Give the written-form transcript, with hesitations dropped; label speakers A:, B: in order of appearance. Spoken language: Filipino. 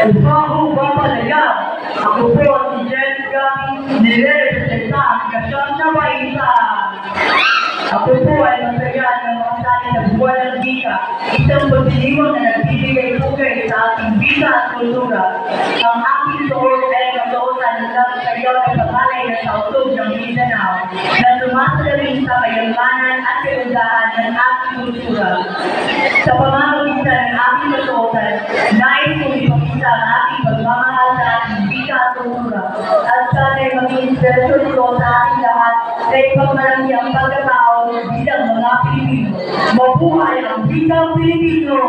A: Upang papalaya, ako po si Jessica, nirepresenta ang Kasyon sa Baisa. Ako po ay masaya ng mga sali ng buwan ng Bika, isang pagdiliwang na nagbibigay pugay sa ating bisa at kultura. Ang aking soul ay katoosan ng kayo ay pangalay na sautog ng Mindanao na sumasalamin sa kayamanan at kaundahan ng ating kultura. Sa pamamagitan ng aking katoosan, nais kong ipakita ang ating pagmamahal sa ating bisa at kultura at sana'y maging inspirasyon ko sa ating lahat na ipagmalaki ang pagkatao bilang mga Pilipino. Mabuhay ang Bisang Pilipino!